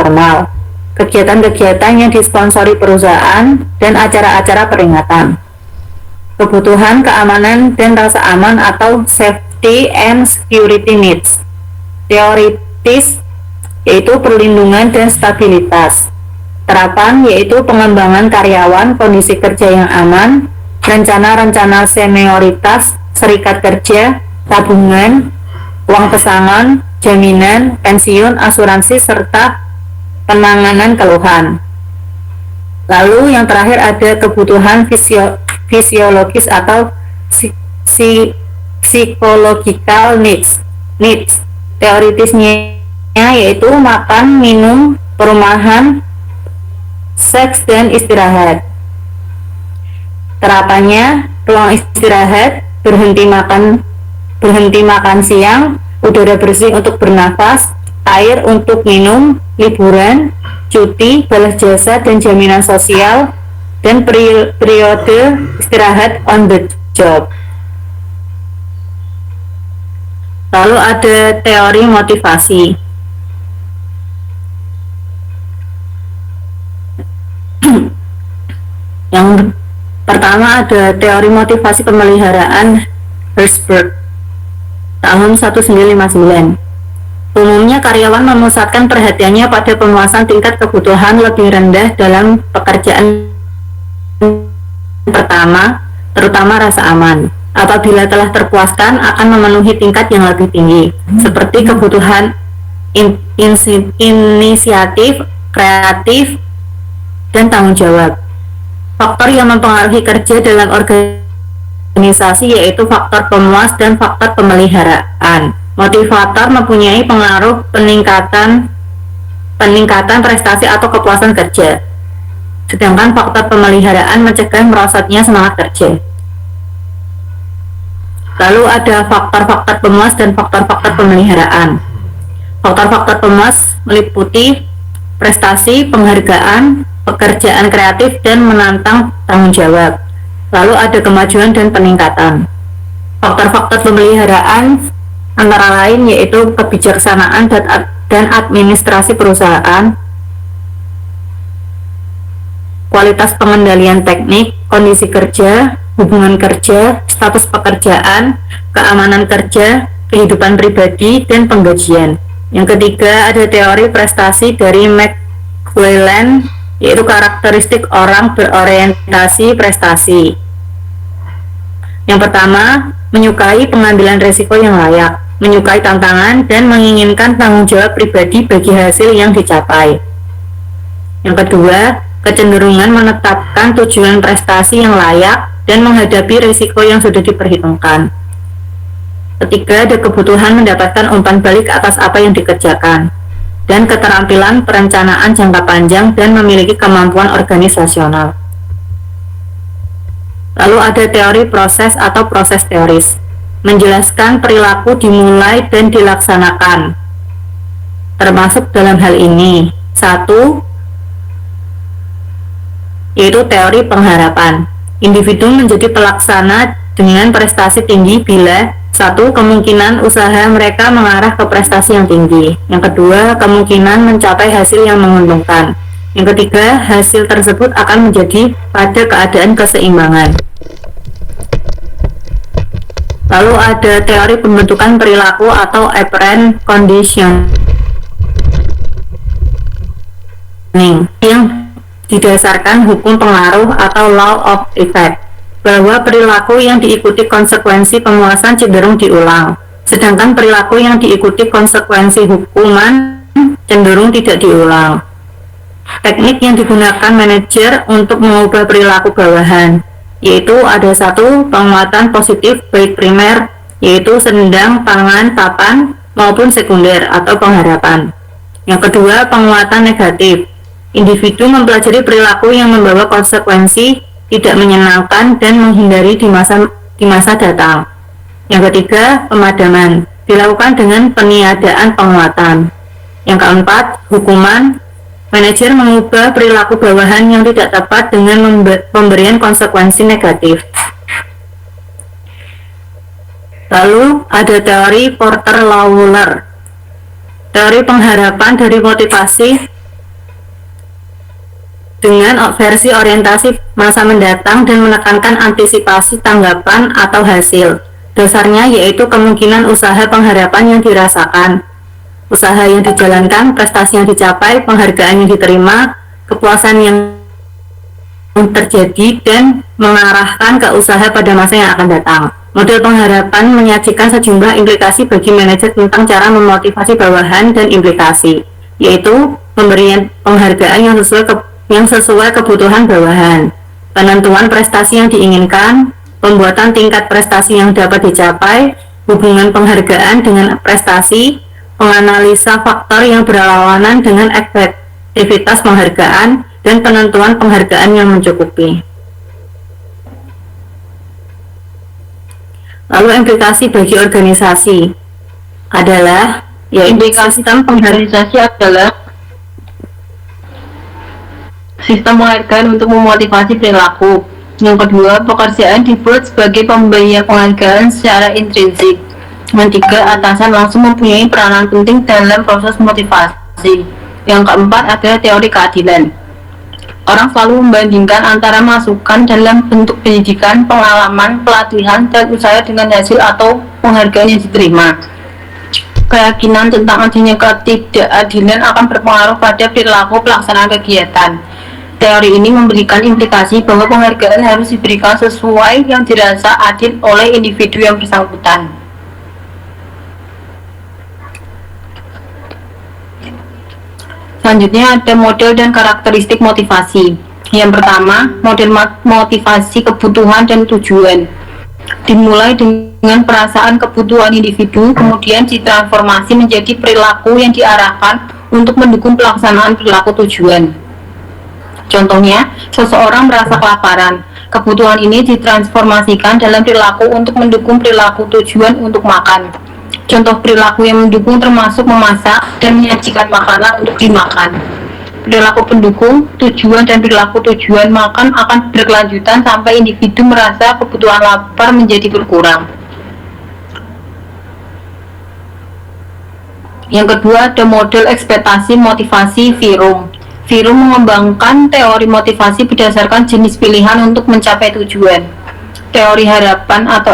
formal, kegiatan-kegiatan yang disponsori perusahaan, dan acara-acara peringatan. Kebutuhan keamanan dan rasa aman atau safety and security needs. Teoritis yaitu perlindungan dan stabilitas. Terapan yaitu pengembangan karyawan, kondisi kerja yang aman, rencana-rencana senioritas, serikat kerja, tabungan, uang pesangon, jaminan, pensiun, asuransi, serta penanganan keluhan. Lalu yang terakhir ada kebutuhan fisiologis atau psychological needs. Teoritisnya yaitu makan, minum, perumahan, seks, dan istirahat. Terapannya ruang istirahat, berhenti makan siang, udara bersih untuk bernafas, air untuk minum, liburan, cuti, balas jasa, dan jaminan sosial, dan periode istirahat on the job. Lalu ada teori motivasi. Yang pertama ada teori motivasi pemeliharaan Herzberg tahun 1959. Umumnya karyawan memusatkan perhatiannya pada pemuasan tingkat kebutuhan lebih rendah dalam pekerjaan pertama, terutama rasa aman. Apabila telah terpuaskan, akan memenuhi tingkat yang lebih tinggi, seperti kebutuhan inisiatif, kreatif, dan tanggung jawab. Faktor yang mempengaruhi kerja dalam organisasi yaitu faktor pemuas dan faktor pemeliharaan. Motivator mempunyai pengaruh peningkatan prestasi atau kepuasan kerja, sedangkan faktor pemeliharaan mencegah merosotnya semangat kerja. Lalu ada faktor-faktor pemuas dan faktor-faktor pemeliharaan. Faktor-faktor pemuas meliputi prestasi, penghargaan, pekerjaan kreatif, dan menantang tanggung jawab. Lalu ada kemajuan dan peningkatan. Faktor-faktor pemeliharaan antara lain yaitu kebijaksanaan dan administrasi perusahaan, kualitas pengendalian teknik, kondisi kerja, hubungan kerja, status pekerjaan, keamanan kerja, kehidupan pribadi, dan penggajian. Yang ketiga ada teori prestasi dari McClelland, yaitu karakteristik orang berorientasi prestasi. Yang pertama, menyukai pengambilan risiko yang layak, menyukai tantangan, dan menginginkan tanggung jawab pribadi bagi hasil yang dicapai. Yang kedua, kecenderungan menetapkan tujuan prestasi yang layak dan menghadapi risiko yang sudah diperhitungkan. Ketiga, ada kebutuhan mendapatkan umpan balik atas apa yang dikerjakan, dan keterampilan perencanaan jangka panjang dan memiliki kemampuan organisasional. Lalu ada teori proses atau proses teoris, menjelaskan perilaku dimulai dan dilaksanakan, termasuk dalam hal ini. 1. Yaitu teori pengharapan. Individu menjadi pelaksana dengan prestasi tinggi bila 1. Kemungkinan usaha mereka mengarah ke prestasi yang tinggi. Yang kedua, kemungkinan mencapai hasil yang menguntungkan. Yang ketiga, hasil tersebut akan menjadi pada keadaan keseimbangan. Lalu ada teori pembentukan perilaku atau operant conditioning yang didasarkan hukum pengaruh atau law of effect, bahwa perilaku yang diikuti konsekuensi pemuasan cenderung diulang, sedangkan perilaku yang diikuti konsekuensi hukuman cenderung tidak diulang. Teknik yang digunakan manajer untuk mengubah perilaku bawahan, yaitu ada 1. Penguatan positif baik primer, yaitu sendang, pangan, papan, maupun sekunder atau pengharapan. Yang kedua, penguatan negatif. Individu mempelajari perilaku yang membawa konsekuensi tidak menyenangkan dan menghindari di masa datang. Yang ketiga, pemadaman, dilakukan dengan peniadaan penguatan. Yang keempat, hukuman. Manajer mengubah perilaku bawahan yang tidak tepat dengan pemberian konsekuensi negatif. Lalu ada teori Porter-Lawler. Teori pengharapan dari motivasi dengan versi orientasi masa mendatang dan menekankan antisipasi tanggapan atau hasil. Dasarnya yaitu kemungkinan usaha pengharapan yang dirasakan, usaha yang dijalankan, prestasi yang dicapai, penghargaan yang diterima, kepuasan yang terjadi, dan mengarahkan ke usaha pada masa yang akan datang. Model pengharapan menyajikan sejumlah implikasi bagi manajer tentang cara memotivasi bawahan dan implikasi, yaitu pemberian penghargaan yang sesuai kebutuhan bawahan, penentuan prestasi yang diinginkan, pembuatan tingkat prestasi yang dapat dicapai, hubungan penghargaan dengan prestasi, penganalisa faktor yang berlawanan dengan efektivitas penghargaan, dan penentuan penghargaan yang mencukupi. Lalu implikasi bagi organisasi adalah sistem organisasi adalah sistem penghargaan untuk memotivasi perilaku. Yang kedua, pekerjaan dibuat sebagai pemberian penghargaan secara intrinsik. Yang ketiga, atasan langsung mempunyai peranan penting dalam proses motivasi. Yang keempat adalah teori keadilan. Orang selalu membandingkan antara masukan dalam bentuk pendidikan, pengalaman, pelatihan, dan usaha dengan hasil atau penghargaan yang diterima. Keyakinan tentang adanya ketidakadilan akan berpengaruh pada perilaku pelaksanaan kegiatan. Teori ini memberikan implikasi bahwa penghargaan harus diberikan sesuai yang dirasa adil oleh individu yang bersangkutan. Selanjutnya ada model dan karakteristik motivasi. Yang pertama, model motivasi kebutuhan dan tujuan. Dimulai dengan perasaan kebutuhan individu, kemudian ditransformasi menjadi perilaku yang diarahkan untuk mendukung pelaksanaan perilaku tujuan. Contohnya, seseorang merasa kelaparan. Kebutuhan ini ditransformasikan dalam perilaku untuk mendukung perilaku tujuan untuk makan. Contoh perilaku yang mendukung termasuk memasak dan menyajikan makanan untuk dimakan. Perilaku pendukung tujuan dan perilaku tujuan makan akan berkelanjutan sampai individu merasa kebutuhan lapar menjadi berkurang. Yang kedua ada model ekspektasi motivasi Virum. Virum mengembangkan teori motivasi berdasarkan jenis pilihan untuk mencapai tujuan. Teori harapan atau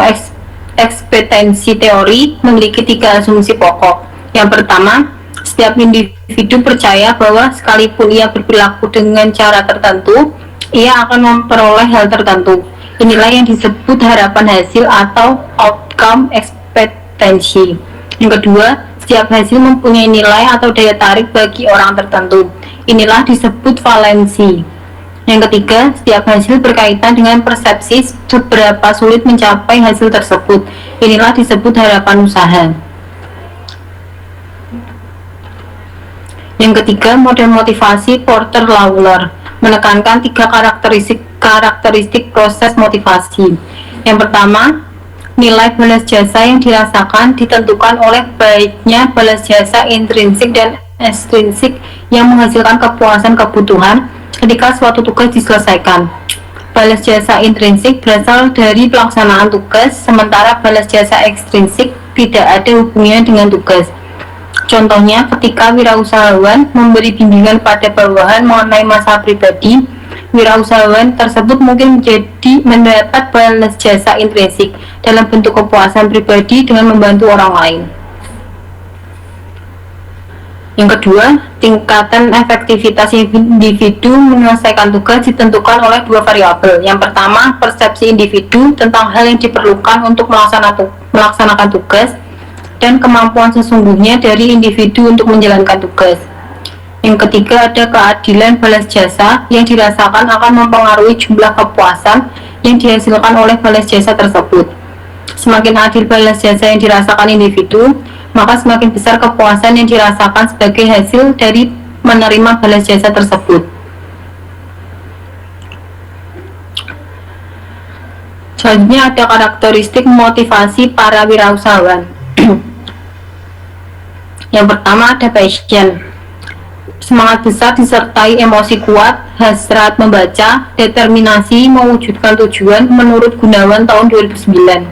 ekspektasi teori memiliki 3 asumsi pokok. Yang pertama, setiap individu percaya bahwa sekalipun ia berperilaku dengan cara tertentu, ia akan memperoleh hal tertentu. Inilah yang disebut harapan hasil atau outcome expectancy. Yang kedua, setiap hasil mempunyai nilai atau daya tarik bagi orang tertentu. Inilah disebut valensi. Yang ketiga, setiap hasil berkaitan dengan persepsi seberapa sulit mencapai hasil tersebut. Inilah disebut harapan usaha. Yang ketiga, model motivasi Porter-Lawler menekankan 3 karakteristik proses motivasi. Yang pertama, nilai balas jasa yang dirasakan ditentukan oleh baiknya balas jasa intrinsik dan ekstrinsik yang menghasilkan kepuasan kebutuhan ketika suatu tugas diselesaikan. Balas jasa intrinsik berasal dari pelaksanaan tugas, sementara balas jasa ekstrinsik tidak ada hubungannya dengan tugas. Contohnya, ketika wirausahawan memberi bimbingan pada bawahan mengenai masalah pribadi, wirausahawan tersebut mungkin mendapat balas jasa intrinsik dalam bentuk kepuasan pribadi dengan membantu orang lain. Yang kedua, tingkatan efektivitas individu menyelesaikan tugas ditentukan oleh 2 variabel. Yang pertama, persepsi individu tentang hal yang diperlukan untuk melaksanakan tugas, dan kemampuan sesungguhnya dari individu untuk menjalankan tugas. Yang ketiga, ada keadilan balas jasa yang dirasakan akan mempengaruhi jumlah kepuasan yang dihasilkan oleh balas jasa tersebut. Semakin adil balas jasa yang dirasakan individu, maka semakin besar kepuasan yang dirasakan sebagai hasil dari menerima balas jasa tersebut. Selanjutnya ada karakteristik motivasi para wirausahawan. Yang pertama ada passion. Semangat besar disertai emosi kuat, hasrat membaca, determinasi mewujudkan tujuan menurut Gunawan tahun 2009.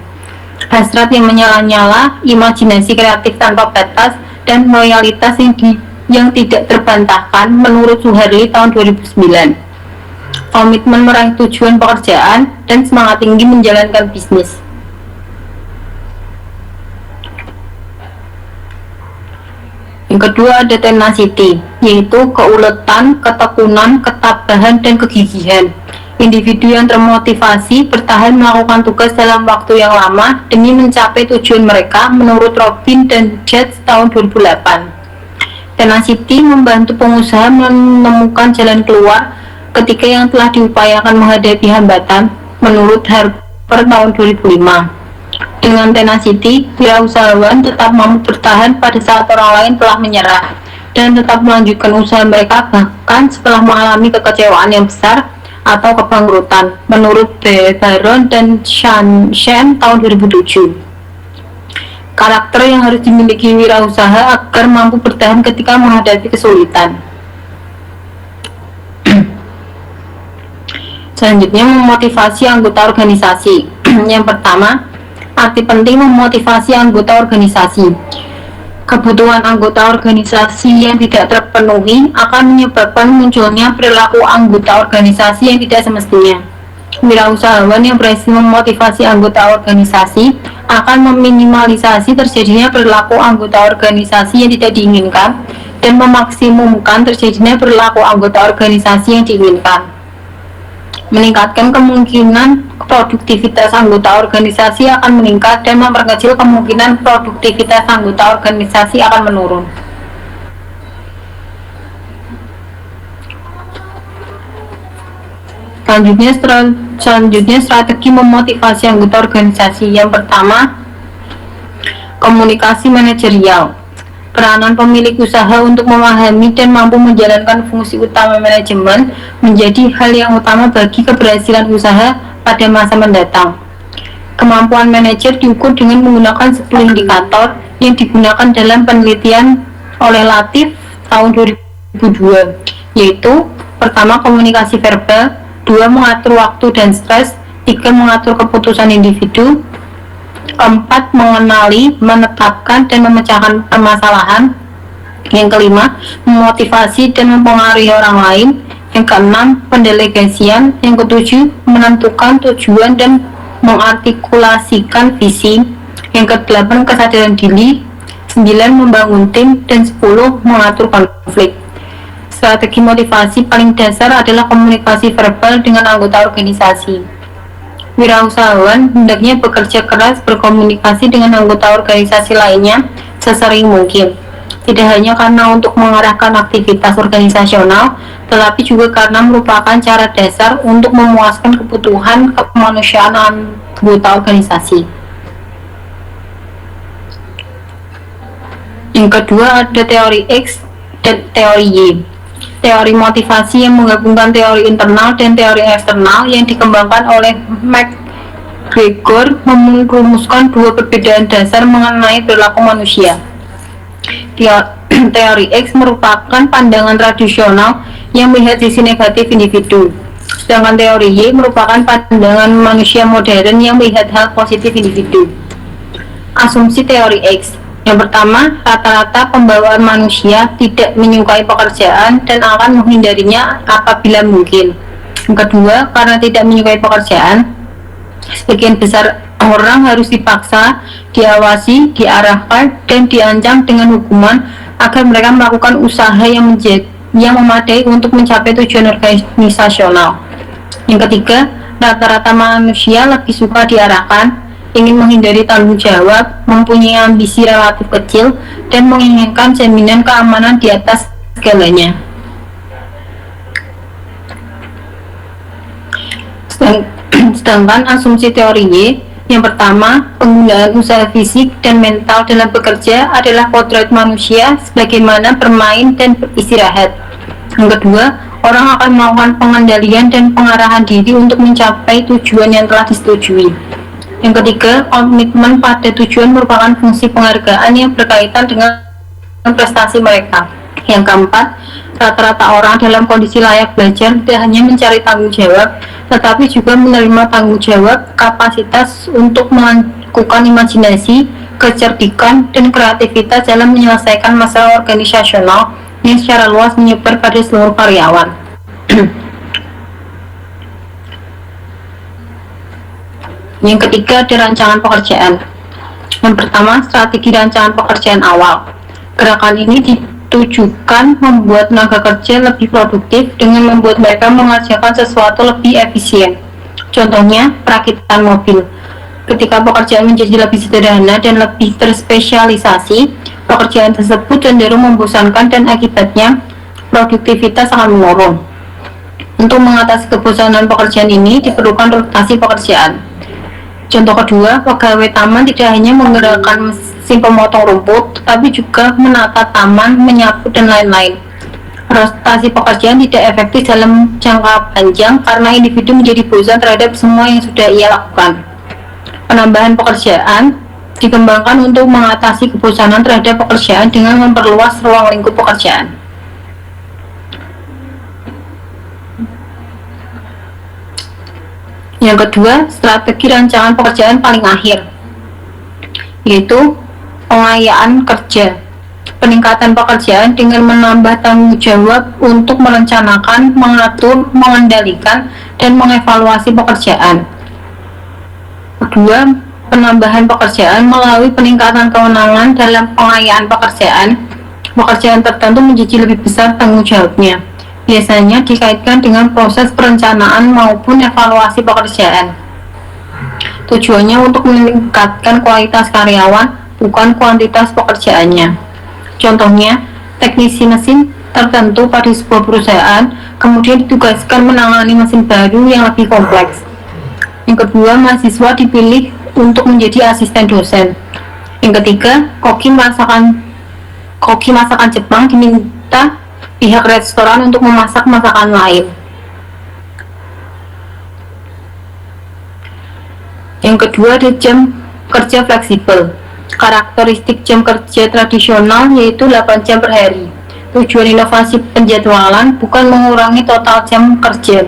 Hasrat yang menyala-nyala, imajinasi kreatif tanpa batas, dan loyalitas yang tidak terbantahkan menurut Suharli tahun 2009. komitmen meraih tujuan pekerjaan, dan semangat tinggi menjalankan bisnis. Yang kedua ada tenacity, yaitu keuletan, ketekunan, ketabahan, dan kegigihan. Individu yang termotivasi bertahan melakukan tugas dalam waktu yang lama demi mencapai tujuan mereka menurut Robin dan Jets tahun 2008. Tenacity membantu pengusaha menemukan jalan keluar ketika yang telah diupayakan menghadapi hambatan menurut Harper tahun 2005. Dengan tenacity, wirausahawan tetap mampu bertahan pada saat orang lain telah menyerah dan tetap melanjutkan usaha mereka bahkan setelah mengalami kekecewaan yang besar atau kebangkrutan menurut Baron dan Shen tahun 2007. Karakter yang harus dimiliki wirausaha agar mampu bertahan ketika menghadapi kesulitan. Selanjutnya, memotivasi anggota organisasi. Yang pertama, arti penting memotivasi anggota organisasi. Kebutuhan anggota organisasi yang tidak terpenuhi akan menyebabkan munculnya perilaku anggota organisasi yang tidak semestinya. Wirausahawan yang berhasil memotivasi anggota organisasi akan meminimalisasi terjadinya perilaku anggota organisasi yang tidak diinginkan dan memaksimumkan terjadinya perilaku anggota organisasi yang diinginkan. Meningkatkan kemungkinan produktivitas anggota organisasi akan meningkat dan memperkecil kemungkinan produktivitas anggota organisasi akan menurun. Selanjutnya strategi memotivasi anggota organisasi. Yang pertama, komunikasi manajerial. Peranan pemilik usaha untuk memahami dan mampu menjalankan fungsi utama manajemen menjadi hal yang utama bagi keberhasilan usaha pada masa mendatang. Kemampuan manajer diukur dengan menggunakan 10 indikator yang digunakan dalam penelitian oleh Latif tahun 2002, yaitu pertama, komunikasi verbal, 2, mengatur waktu dan stres, 3, mengatur keputusan individu, 4, mengenali, menetapkan, dan memecahkan permasalahan. Yang kelima, memotivasi dan mempengaruhi orang lain. Yang keenam, pendelegasian. Yang ketujuh, menentukan tujuan dan mengartikulasikan visi. Yang kedelapan, kesadaran diri. 9, membangun tim. Dan 10, mengatur konflik. Strategi motivasi paling dasar adalah komunikasi verbal dengan anggota organisasi. Wirausahawan hendaknya bekerja keras berkomunikasi dengan anggota organisasi lainnya sesering mungkin, tidak hanya karena untuk mengarahkan aktivitas organisasional, tetapi juga karena merupakan cara dasar untuk memuaskan kebutuhan kemanusiaan anggota organisasi. Yang kedua ada teori X dan teori Y. Teori motivasi yang menggabungkan teori internal dan teori eksternal yang dikembangkan oleh McGregor merumuskan dua perbedaan dasar mengenai perilaku manusia. Teori X merupakan pandangan tradisional yang melihat sisi negatif individu, sedangkan teori Y merupakan pandangan manusia modern yang melihat hal positif individu. Asumsi teori X. Yang pertama, rata-rata pembawaan manusia tidak menyukai pekerjaan dan akan menghindarinya apabila mungkin. Yang kedua, karena tidak menyukai pekerjaan, sebagian besar orang harus dipaksa, diawasi, diarahkan, dan diancam dengan hukuman agar mereka melakukan usaha yang memadai untuk mencapai tujuan organisasional. Yang ketiga, rata-rata manusia lebih suka diarahkan, ingin menghindari tanggung jawab, mempunyai ambisi relatif kecil, dan menginginkan jaminan keamanan di atas segalanya. Sedangkan asumsi teori Y, yang pertama, penggunaan usaha fisik dan mental dalam bekerja adalah kodrat manusia sebagaimana bermain dan beristirahat. Yang kedua, orang akan melakukan pengendalian dan pengarahan diri untuk mencapai tujuan yang telah disetujui. Yang ketiga, komitmen pada tujuan merupakan fungsi penghargaan yang berkaitan dengan prestasi mereka. Yang keempat, rata-rata orang dalam kondisi layak belajar tidak hanya mencari tanggung jawab, tetapi juga menerima tanggung jawab, kapasitas untuk melakukan imajinasi, kecerdikan, dan kreativitas dalam menyelesaikan masalah organisasional yang secara luas menyebar pada seluruh karyawan. Yang ketiga, ada rancangan pekerjaan. Yang pertama, strategi rancangan pekerjaan awal. Gerakan ini ditujukan membuat tenaga kerja lebih produktif dengan membuat mereka mengerjakan sesuatu lebih efisien. Contohnya, perakitan mobil. Ketika pekerjaan menjadi lebih sederhana dan lebih terspesialisasi, pekerjaan tersebut cenderung membosankan dan akibatnya produktivitas akan menurun. Untuk mengatasi kebosanan pekerjaan ini diperlukan rotasi pekerjaan. Contoh kedua, pegawai taman tidak hanya menggerakkan mesin pemotong rumput, tetapi juga menata taman, menyapu, dan lain-lain. Rotasi pekerjaan tidak efektif dalam jangka panjang karena individu menjadi bosan terhadap semua yang sudah ia lakukan. Penambahan pekerjaan dikembangkan untuk mengatasi kebosanan terhadap pekerjaan dengan memperluas ruang lingkup pekerjaan. Yang kedua, strategi rancangan pekerjaan paling akhir, yaitu pengayaan kerja. Peningkatan pekerjaan dengan menambah tanggung jawab untuk merencanakan, mengatur, mengendalikan, dan mengevaluasi pekerjaan. Kedua, penambahan pekerjaan melalui peningkatan kewenangan dalam pengayaan pekerjaan. Pekerjaan tertentu menjadi lebih besar tanggung jawabnya. Biasanya dikaitkan dengan proses perencanaan maupun evaluasi pekerjaan. Tujuannya untuk meningkatkan kualitas karyawan, bukan kuantitas pekerjaannya. Contohnya, teknisi mesin tertentu pada sebuah perusahaan kemudian ditugaskan menangani mesin baru yang lebih kompleks. Yang kedua, mahasiswa dipilih untuk menjadi asisten dosen. Yang ketiga, koki masakan Jepang diminta pihak restoran untuk memasak masakan lain. Yang kedua, ada jam kerja fleksibel. Karakteristik jam kerja tradisional yaitu 8 jam per hari. Tujuan inovasi penjadwalan bukan mengurangi total jam kerja,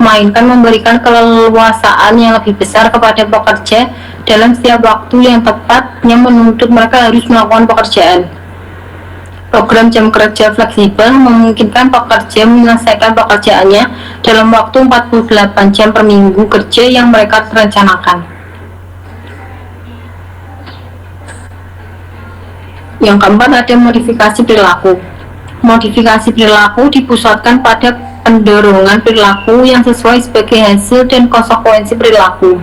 melainkan memberikan keleluasaan yang lebih besar kepada pekerja dalam setiap waktu yang tepat yang menuntut mereka harus melakukan pekerjaan. Program jam kerja fleksibel memungkinkan pekerja menyelesaikan pekerjaannya dalam waktu 48 jam per minggu kerja yang mereka rencanakan. Yang keempat, ada modifikasi perilaku. Modifikasi perilaku dipusatkan pada pendorongan perilaku yang sesuai sebagai hasil dan konsekuensi perilaku.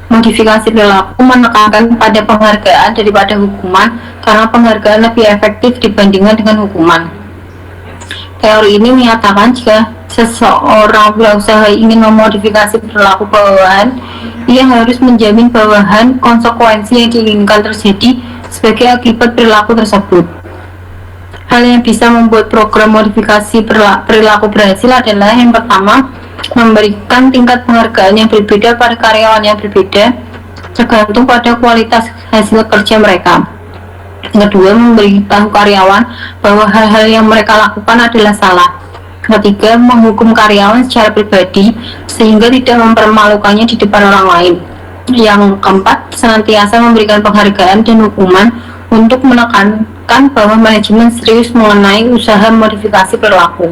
Modifikasi perilaku menekankan pada penghargaan daripada hukuman karena penghargaan lebih efektif dibandingkan dengan hukuman. Teori ini menyatakan jika seseorang berusaha ingin memodifikasi perilaku bawahan, ia harus menjamin bawahan konsekuensi yang diinginkan terjadi sebagai akibat perilaku tersebut. Hal yang bisa membuat program modifikasi perilaku berhasil adalah yang pertama, memberikan tingkat penghargaan yang berbeda pada karyawan yang berbeda tergantung pada kualitas hasil kerja mereka. Yang kedua, memberitahu karyawan bahwa hal-hal yang mereka lakukan adalah salah. Ketiga, menghukum karyawan secara pribadi sehingga tidak mempermalukannya di depan orang lain. Yang keempat, senantiasa memberikan penghargaan dan hukuman untuk menekankan bahwa manajemen serius mengenai usaha modifikasi perilaku.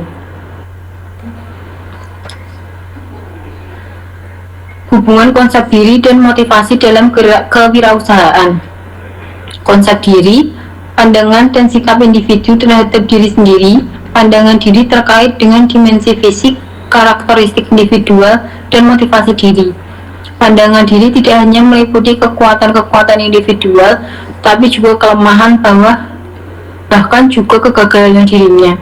Hubungan konsep diri dan motivasi dalam kewirausahaan. Konsep diri, pandangan dan sikap individu terhadap diri sendiri. Pandangan diri terkait dengan dimensi fisik, karakteristik individual, dan motivasi diri. Pandangan diri tidak hanya meliputi kekuatan-kekuatan individual, tapi juga kelemahan bahkan juga kegagalan dirinya.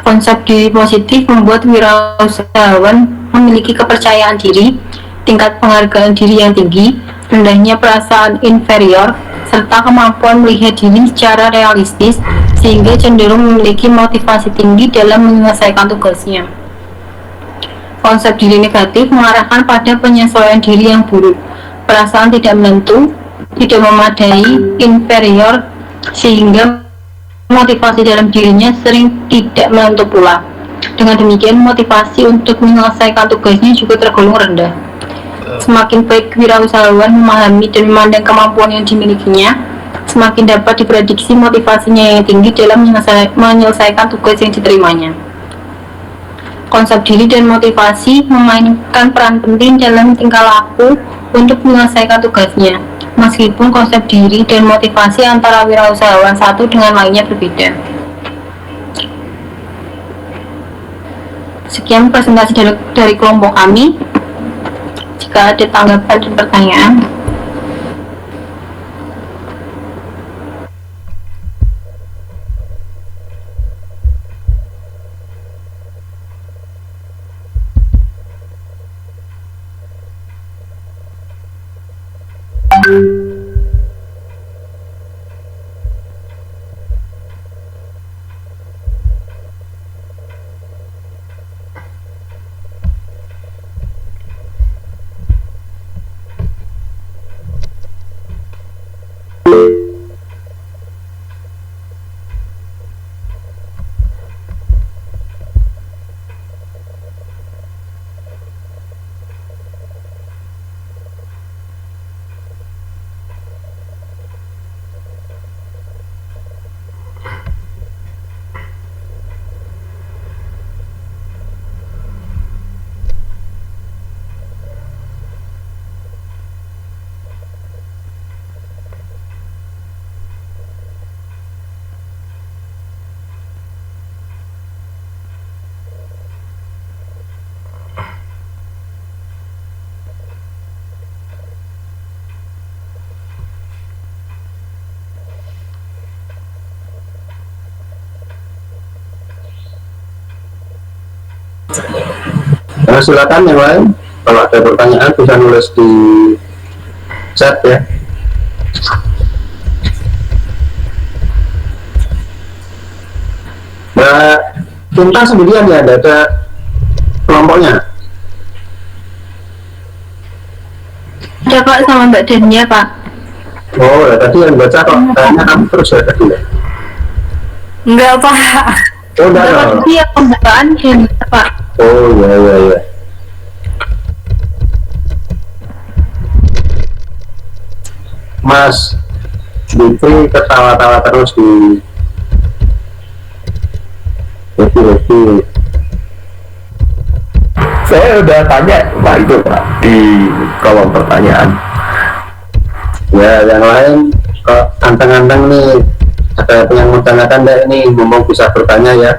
Konsep diri positif membuat wirausahawan memiliki kepercayaan diri, tingkat penghargaan diri yang tinggi, rendahnya perasaan inferior, serta kemampuan melihat diri secara realistis, sehingga cenderung memiliki motivasi tinggi dalam menyelesaikan tugasnya. Konsep diri negatif mengarahkan pada penyesuaian diri yang buruk, perasaan tidak menentu, tidak memadai, inferior, sehingga motivasi dalam dirinya sering tidak menentu pula. Dengan demikian, motivasi untuk menyelesaikan tugasnya juga tergolong rendah. Semakin baik wirausahawan memahami dan memandang kemampuan yang dimilikinya, semakin dapat diprediksi motivasinya yang tinggi dalam menyelesaikan tugas yang diterimanya. Konsep diri dan motivasi memainkan peran penting dalam tingkah laku untuk menyelesaikan tugasnya, meskipun konsep diri dan motivasi antara wirausahawan satu dengan lainnya berbeda. Sekian presentasi dari kelompok kami. Jika ada tanggapan dan pertanyaan. Nah, silakan yang lain, kalau ada pertanyaan bisa nulis di chat ya. Mbak Cinta sendirian ya, ada kelompoknya? Ada Pak, sama Mbak Dania Pak. Oh ya, tadi yang baca kok kayaknya kamu terus ya tadi ya? Enggak, Pak. Oh enggak Mbak dong. Dania pembukaan Dania Pak. Oh iya iya iya. Mas Dipri ketawa-tawa terus di happy. Saya udah tanya Pak itu Pak di kolom pertanyaan. Ya yang lain kok anteng-anteng nih, ada yang mau tanyakan deh, ini ngomong bisa bertanya ya.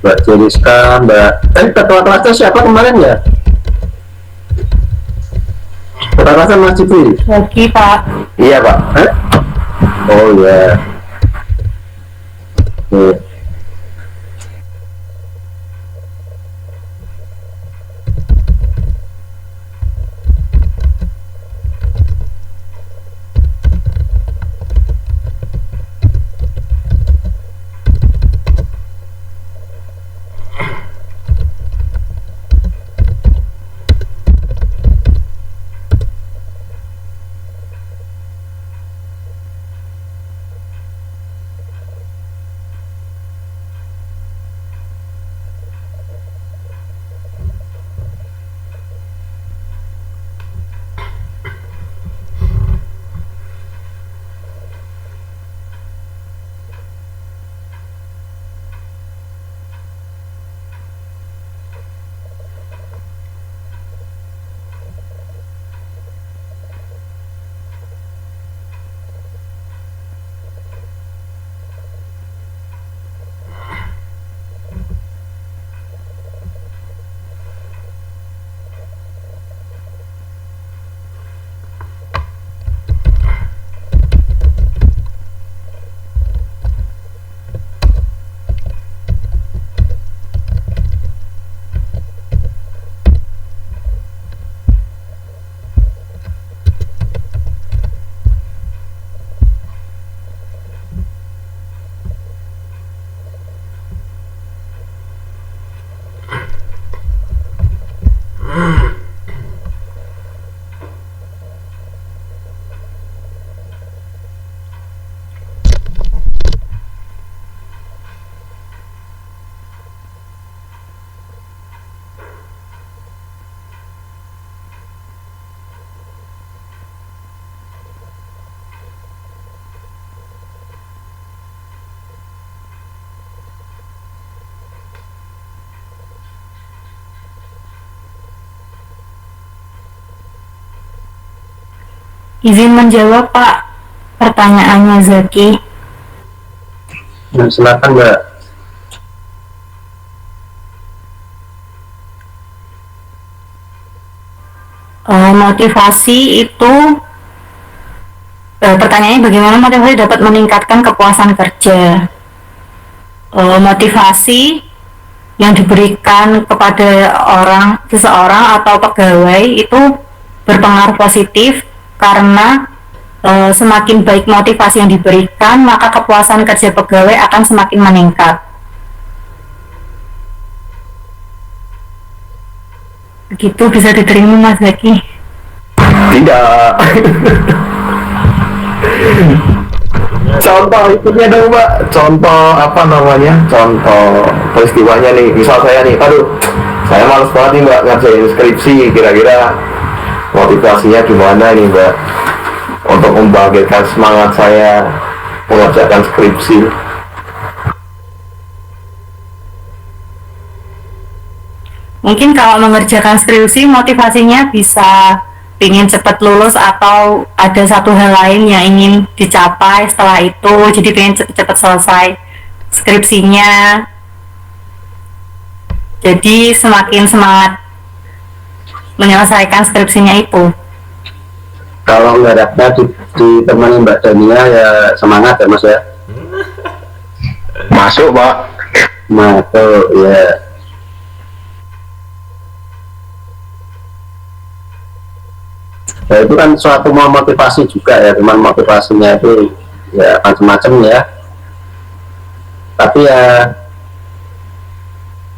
Mbak Jeriska, ketua kelasnya siapa kemarin ya? Ketua kelasnya Mas Dipri? Oke, Pak. Iya Pak. Hah? Oh ya. Nih. Izin menjawab Pak pertanyaannya Zaki. Nah, silakan Mbak. Motivasi itu pertanyaannya bagaimana motivasi dapat meningkatkan kepuasan kerja. Motivasi yang diberikan kepada seseorang atau pegawai itu berpengaruh positif karena semakin baik motivasi yang diberikan, maka kepuasan kerja pegawai akan semakin meningkat. Begitu bisa diterima Mas Zaki? Tidak. Contoh itunya dong Mbak. Contoh apa namanya? Contoh peristiwanya nih. Misal saya nih, aduh, saya males banget nih Mbak ngerjain skripsi. Kira-kira motivasinya gimana nih Mbak? Untuk membangkitkan semangat saya mengerjakan skripsi. Mungkin kalau mengerjakan skripsi motivasinya bisa ingin cepat lulus atau ada satu hal lain yang ingin dicapai setelah itu, jadi pengen cepat selesai skripsinya, jadi semakin semangat menyelesaikan skripsinya itu. Kalau nggak ditemani Mbak Dania ya semangat ya Mas ya. Masuk Pak. Masuk ya. Ya itu kan suatu motivasi juga ya, cuman motivasinya itu ya macam-macam ya. Tapi ya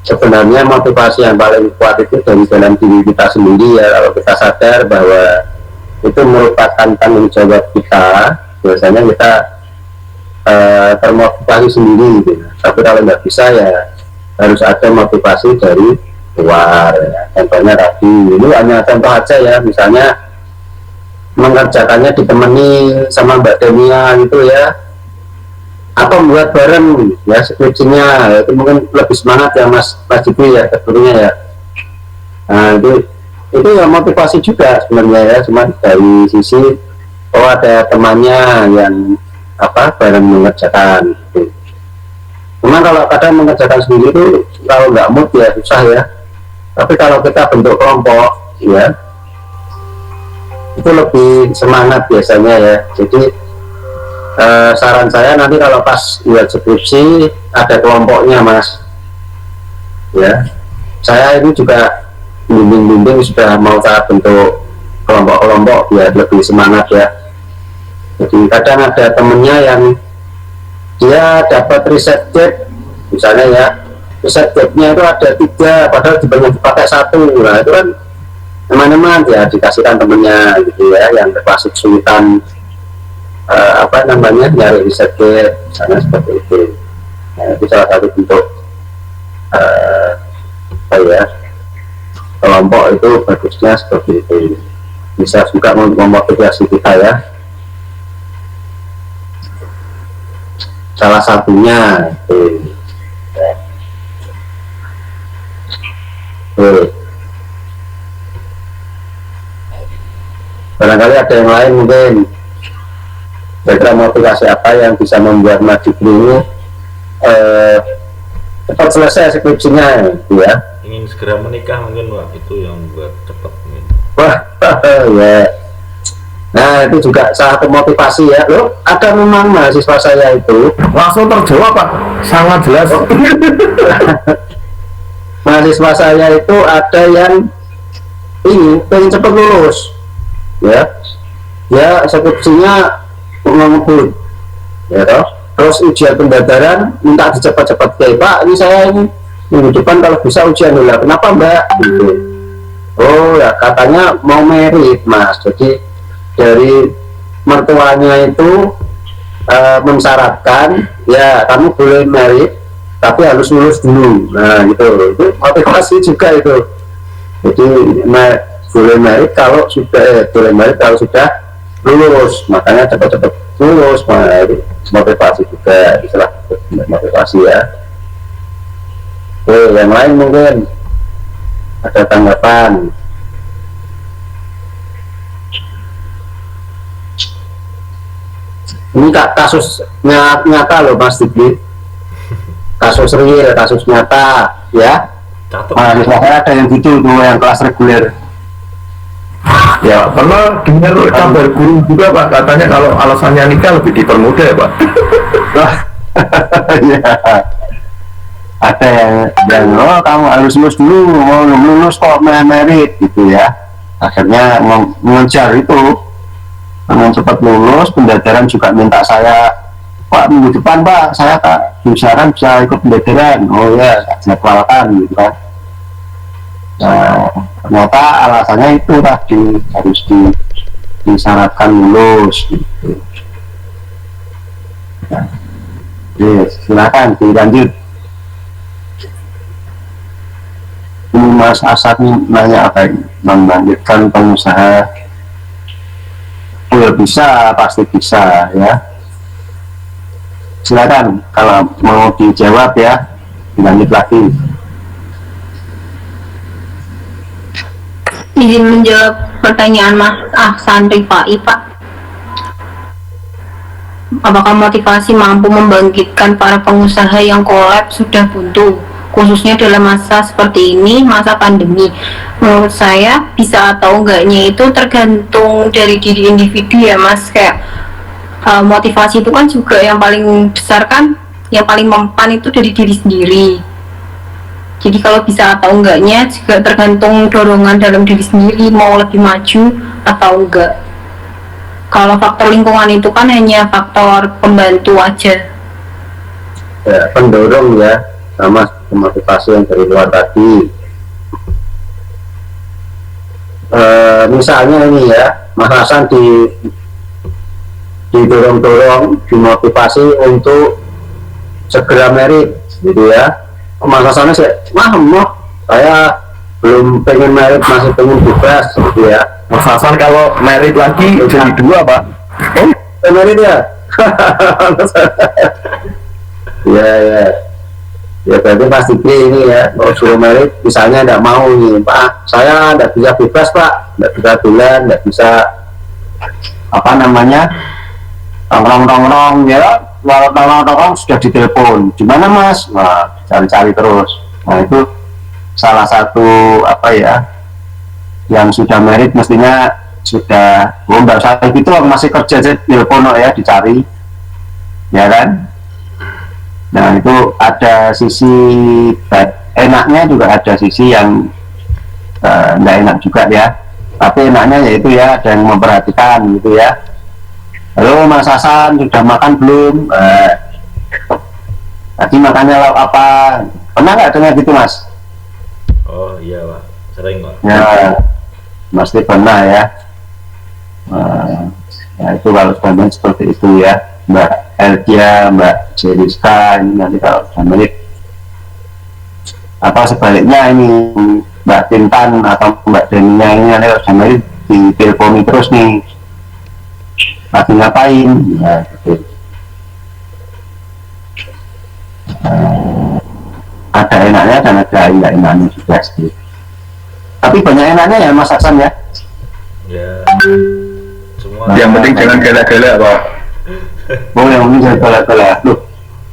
sebenarnya motivasi yang paling kuat itu dari dalam diri kita sendiri ya. Kalau kita sadar bahwa itu merupakan tanggung jawab kita, biasanya kita termotivasi sendiri gitu. Tapi kalau nggak bisa ya harus ada motivasi dari luar ya. Contohnya tadi, ini hanya contoh aja ya, misalnya mengerjakannya ditemani sama Mbak Dania gitu ya, atau buat bareng ya skripsinya ya, itu mungkin lebih semangat ya Mas Jibri ya keturunnya ya. Nah itu ya motivasi juga sebenarnya ya, cuma dari sisi ada temannya yang bareng mengerjakan gitu. Cuman kalau kadang mengerjakan sendiri itu kalau nggak mood ya susah ya, tapi kalau kita bentuk kelompok ya itu lebih semangat biasanya ya. Jadi saran saya nanti kalau pas buat skripsi ada kelompoknya Mas ya. Saya ini juga bimbing sudah mau saya bentuk kelompok-kelompok biar lebih semangat ya. Jadi kadang ada temennya yang dia dapat riset gap misalnya ya, riset gapnya itu ada 3 padahal dipakai 1. Nah itu kan teman-teman ya dikasihkan temennya gitu ya, yang termasuk kesulitan nyari riset ke sana seperti itu. Nah, itu salah satu bentuk kelompok itu bagusnya seperti itu, bisa juga memotivasi kita ya. Salah satunya itu barangkali ada yang lain mungkin kira-kira motivasi apa yang bisa membuat Mas Jibri ini cepat selesai skripsinya gitu ya. Ingin segera menikah mungkin Pak, itu yang buat cepat mungkin. Wah ya, nah itu juga salah satu motivasi ya. Loh, ada memang mahasiswa saya itu langsung terjawab Pak, sangat jelas. Mahasiswa saya itu ada yang ingin cepat lulus ya, skripsinya ngebut ya toh, terus ujian pendadaran minta dicepat-cepat kayak Pak, ini saya ini minggu depan kalau bisa ujian dulu. Kenapa Mbak gitu? Oh ya katanya mau merit Mas, jadi dari mertuanya itu mensyaratkan ya kamu boleh merit tapi harus lulus dulu. Nah gitu, itu motivasi juga itu. Jadi boleh merit kalau sudah lulus, makanya cepat-cepat lulus. Nah, motivasi juga, istilah motivasi ya. Oke, yang lain mungkin ada tanggapan. Ini kasus nyata loh Mas Dikli, kasus real, kasus nyata ya. Catat. Mahasiswa saya ada yang gitu tuh, yang kelas reguler. Ya, pernah dengar kabar guru juga Pak, katanya kalau alasannya nikah lebih dipermudah ya Pak. Ya, ada yang oh kamu harus lulus dulu, mau lulus kok merit gitu ya. Akhirnya mengejar itu, dengan cepat lulus. Pembelajaran juga minta saya, Pak minggu depan Pak saya jurusan bisa ikut pembelajaran. Oh ya, saya jadwalkan gitu kan. Nah, ternyata alasannya itu tadi harus disyaratkan lulus gitu. Nah, yes, silakan dilanjut. Ini Mas Asad nanya apa ini? Membangkitkan pengusaha. Ya bisa, pasti bisa ya. Silakan kalau mau dijawab ya, dilanjut lagi. Izin menjawab pertanyaan Mas Ahsan Rifai, Pak. Apakah motivasi mampu membangkitkan para pengusaha yang kolaps sudah buntu, khususnya dalam masa seperti ini, masa pandemi? Menurut saya bisa atau enggaknya itu tergantung dari diri individu ya Mas. Kayak motivasi itu kan juga yang paling besar kan, yang paling mempan itu dari diri sendiri. Jadi kalau bisa atau enggaknya juga tergantung dorongan dalam diri sendiri, mau lebih maju atau enggak. Kalau faktor lingkungan itu kan hanya faktor pembantu aja. Ya, pendorong ya, sama motivasi yang dari luar tadi. Misalnya ini ya, Mas Hasan didorong-dorong, dimotivasi untuk segera merit gitu ya. Mas Hasannya sih, saya belum pengen merit, masih pengen bebas gitu ya. Mas Hasan kalau merit lagi jadi 2 Pak. Oh, merit ya? Ya berarti pasti ini ya, kalau suruh merit misalnya tidak mau nih Pak, saya tidak bisa bebas Pak, tidak bisa bulan, tidak bisa apa namanya tongkrong ya. Walau tolong sudah ditelepon, gimana Mas? Wah, cari-cari terus. Nah itu salah satu apa ya, yang sudah merit mestinya sudah, nggak usah gitu, masih kerja aja telepon ya, dicari, ya kan? Nah itu ada sisi enaknya, juga ada sisi yang nggak enak juga ya. Tapi enaknya yaitu ya ada yang memperhatikan gitu ya. Halo Mas Hasan, sudah makan belum? Tadi makannya lauk apa? Pernah nggak dengar gitu Mas? Oh iya Pak, sering Pak. Ya, pasti pernah ya. Ya itu kalau sudah seperti itu ya, Mbak Elvia, Mbak Jeriska, ini nanti kalau sudah menit. Atau sebaliknya ini Mbak Tintan atau Mbak Denia ini nanti kalau sudah menit diteleponi terus nih. Lagi ngapain? Ya, gitu. Ada enaknya dan ada enggak enaknya juga sih. Tapi banyak enaknya ya Mas Hasan ya. Ya. Semua. Yang penting jangan galak-galak Pak. Oh yang penting jangan galak-galak. Loh,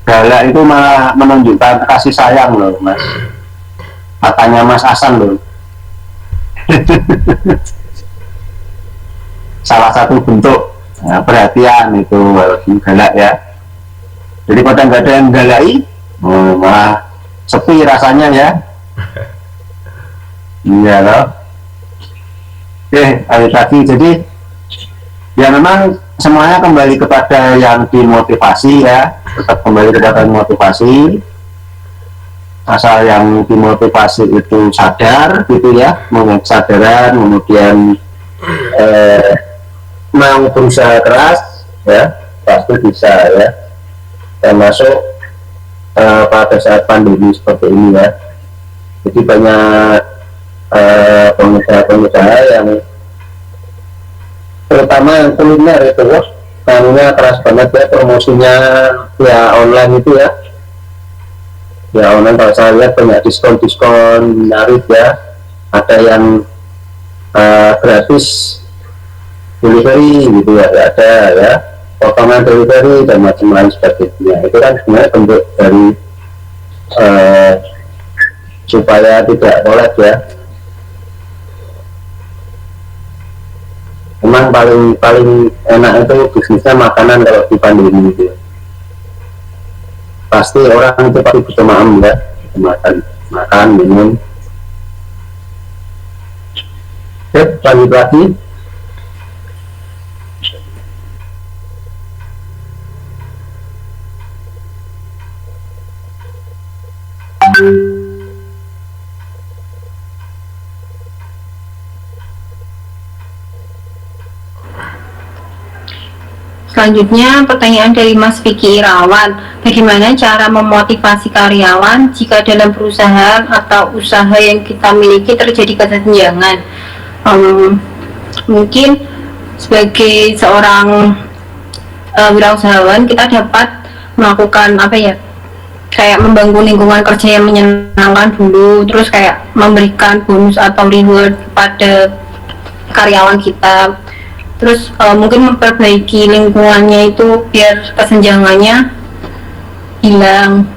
galak itu malah menunjukkan kasih sayang loh Mas. Katanya Mas Hasan loh. Salah satu bentuk perhatian itu walaupun galak ya. Jadi pada nggak ada yang galai, malah sepi rasanya ya. Iya loh. Oke, ayo lagi. Jadi ya memang semuanya kembali kepada yang dimotivasi ya, tetap kembali kepada motivasi. Asal yang dimotivasi itu sadar gitu ya, memiliki kesadaran, kemudian mau berusaha keras ya, pasti bisa ya. Termasuk pada saat pandemi seperti ini ya. Jadi banyak pengusaha-pengusaha yang terutama yang kuliner itu kamunya keras banget ya, promosinya ya online itu ya. Ya online kalau saya lihat banyak diskon-diskon menarik ya. Ada yang gratis delivery gitu ya, ada ya. potongan delivery dan macam lain sebagainya. Itu kan sebenarnya bentuk dari supaya tidak collab ya. Memang paling enak itu bisnisnya makanan kalau di pandemi itu. Pasti orang itu pasti butuh ya, makan minum. Lanjut lagi. Selanjutnya, pertanyaan dari Mas Vicky Irawan. Bagaimana cara memotivasi karyawan jika dalam perusahaan atau usaha yang kita miliki terjadi kesenjangan? Mungkin sebagai seorang wirausahawan, kita dapat melakukan kayak membangun lingkungan kerja yang menyenangkan dulu, terus kayak memberikan bonus atau reward pada karyawan kita. Terus mungkin memperbaiki lingkungannya itu biar kesenjangannya hilang,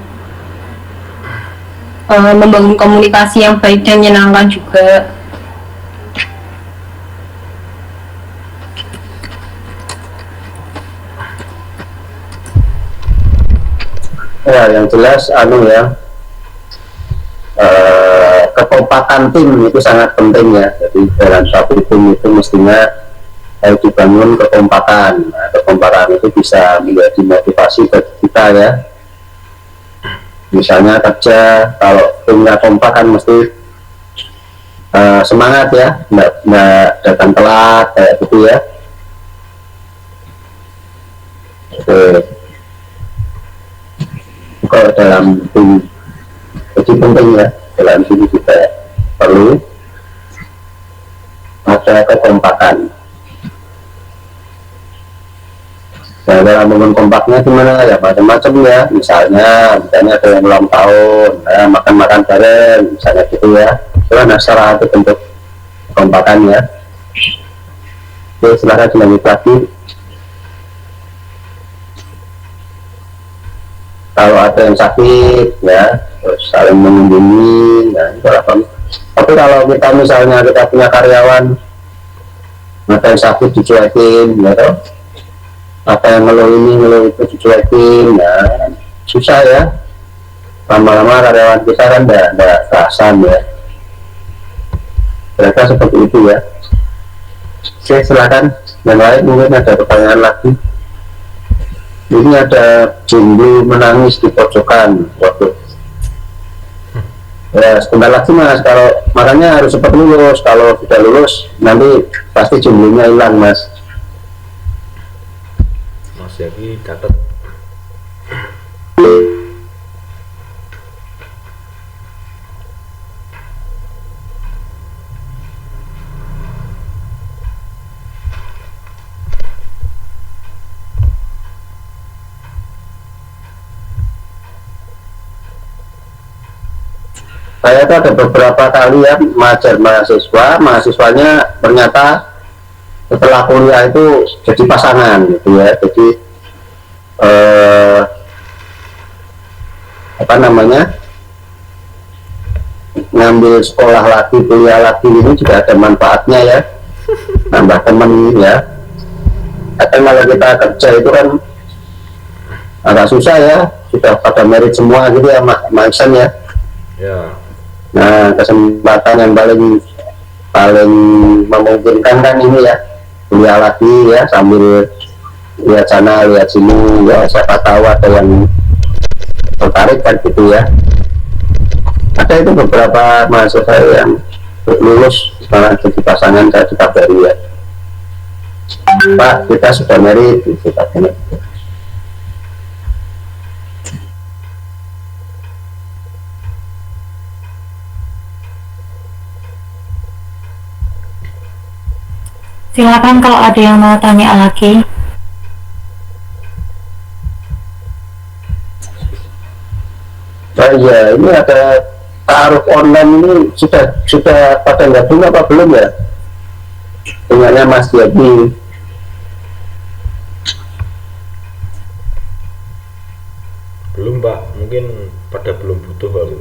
membangun komunikasi yang baik dan menyenangkan juga. Ya, yang jelas kekompakan tim itu sangat penting ya. Jadi dalam satu tim itu mestinya harus dibangun kekompakan. Nah, kekompakan itu bisa menjadi motivasi bagi kita ya. Misalnya kerja, kalau timnya kompak kan mesti semangat ya, nggak datang telat kayak gitu ya. Oke. Kalau dalam tim, jadi penting ya, dalam tim kita perlu ada kekompakan. Nah, dalam membangun kompaknya gimana ya, macam-macam ya, misalnya ada yang ulang tahun, makan-makan bareng, misalnya gitu ya. Itu kan salah satu bentuk kekompakan ya. Oke, silahkan dilanjut lagi. Kalau ada yang sakit ya, terus saling mengunjungi ya, itu apa. Tapi kalau kita misalnya kita punya karyawan ada yang sakit dicuekin ya toh, apa yang ngeluh ini ngeluh itu dicuekin ya, susah ya. Lama-lama karyawan kita kan tidak kerasan ya. Mereka seperti itu ya. Oke, silakan yang lain, mungkin ada pertanyaan lagi. Ini ada Jumbo menangis di pojokan. Waduh. Ya, sebentar lagi mas, kalau makanya harus cepat lulus. Kalau sudah lulus nanti pasti jumlahnya hilang mas. Mas Yaki catat. Saya tuh ada beberapa kali ya mengajar mahasiswanya ternyata setelah kuliah itu jadi pasangan gitu ya. Jadi ngambil sekolah lagi, kuliah lagi ini juga ada manfaatnya ya, nambah temen ya. Kadang kalau kita kerja itu kan agak susah ya, sudah pada merit semua gitu ya Mas ya. Ya. Nah, kesempatan yang paling memungkinkan kan ini ya, kuliah lagi ya, sambil lihat sana lihat sini ya, siapa tahu ada yang tertarik kan gitu ya. Ada itu beberapa mahasiswa saya yang lulus sekarang jadi pasangan, saya dikabari ya, Pak kita sudah merit gitu katanya. Silakan kalau ada yang mau tanya lagi. Oh iya, ini ada taruh online ini sudah pada gabung apa belum ya? Dengannya Mas Yadi. Pak, mungkin pada belum butuh kali.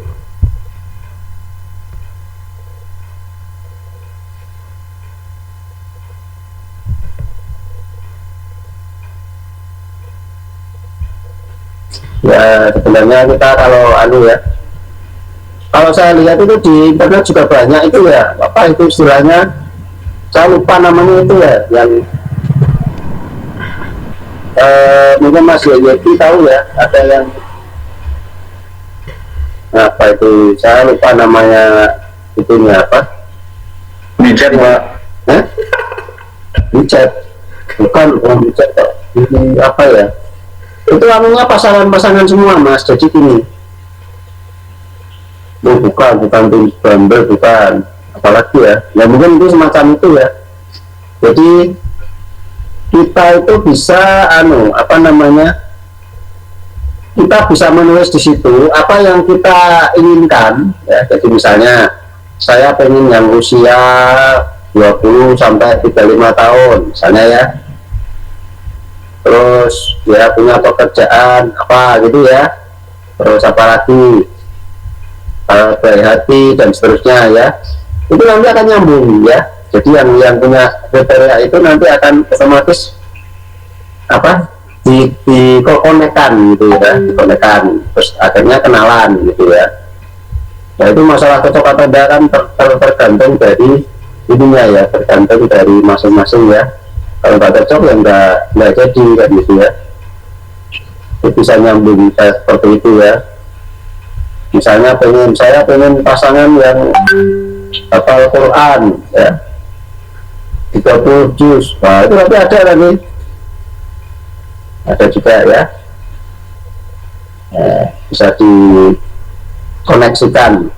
Ya sebenarnya kita kalau ya, kalau saya lihat itu di internet juga banyak itu ya, apa itu istilahnya, saya lupa namanya itu ya, yang mungkin Mas Yeti tahu ya, ada yang apa itu, saya lupa namanya, itunya apa, Micet Pak. Micet, bukan micet, ini apa ya, itu anunya pasangan-pasangan semua Mas, jadi gini, bukan Bumble, bukan, apalagi ya mungkin itu semacam itu ya. Jadi kita itu bisa apa namanya, kita bisa menulis di situ apa yang kita inginkan ya. Jadi misalnya saya pengen yang usia 20 sampai 35 tahun misalnya ya, terus ya punya pekerjaan apa gitu ya, terus apa lagi, baik hati dan seterusnya ya, itu nanti akan nyambung ya. Jadi yang punya kriteria itu nanti akan otomatis apa, dikonekkan gitu ya, dikonekkan, terus akhirnya kenalan gitu ya. Nah itu masalah cocok atau tidak kan tergantung dari ininya ya, tergantung dari masing-masing ya. Kalau nggak cocok ya nggak jadi kan gitu ya. Itu bisa nyambung kayak seperti itu ya. Misalnya saya pengen pasangan yang hafal Quran ya, 30 juz, nah itu nanti ada lagi, ada juga ya, bisa dikoneksikan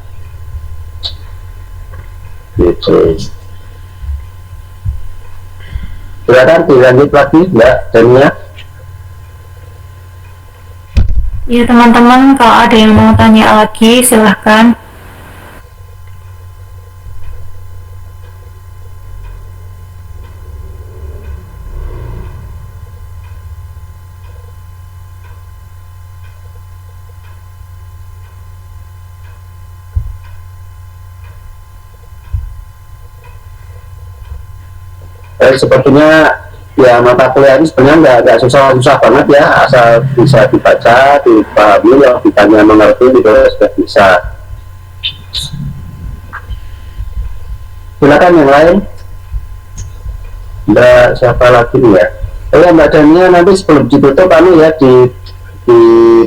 gitu. Silakan dilanjut lagi Mbak Dania. Ya teman-teman, kalau ada yang mau tanya lagi silahkan. Sepertinya ya mata kuliah ini sebenarnya nggak susah banget ya, asal bisa dibaca, dipahami, logikanya mengerti gitu sudah bisa. Silakan yang lain. Mbak siapa lagi nih ya? Oh ya Mbak Dania, nanti sebelum ditutup kami ya di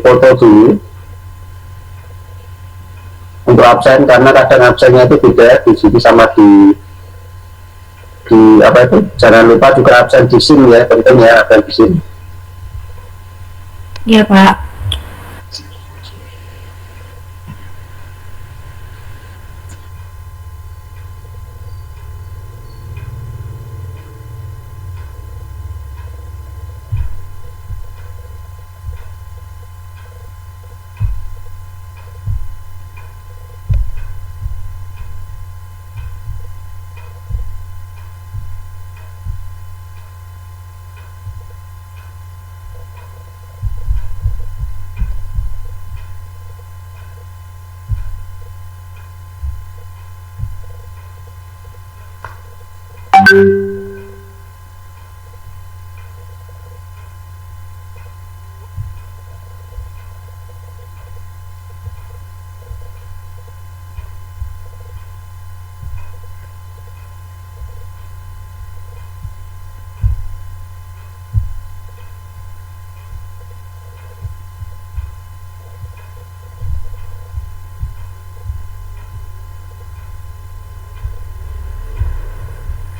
foto dulu untuk absen, karena kadang absennya itu beda di sini sama di apa itu, jangan lupa juga absen di SIM ya, penting ya absen di SIM. Iya Pak.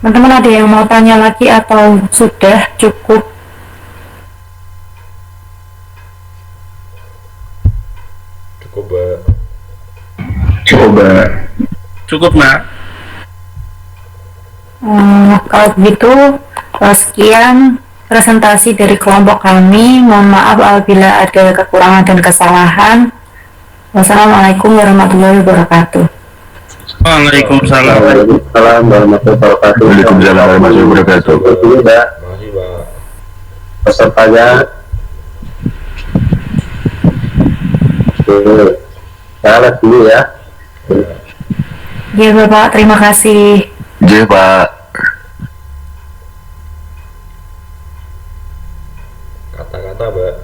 Teman-teman ada yang mau tanya lagi atau sudah cukup? Cukup Mbak. Coba. Cukup Mbak. Kalau begitu, sekian presentasi dari kelompok kami. Mohon maaf apabila ada kekurangan dan kesalahan. Wassalamualaikum warahmatullahi wabarakatuh. Waalaikumsalam. Waalaikumsalam warahmatullahi wabarakatuh. Waalaikumsalam warahmatullahi wabarakatuh. Ini Mbak Makasih Pak. pesertanya. Oke, saya dulu ya. Ya Bapak, terima kasih. Iya Pak. Kata-kata, Mbak.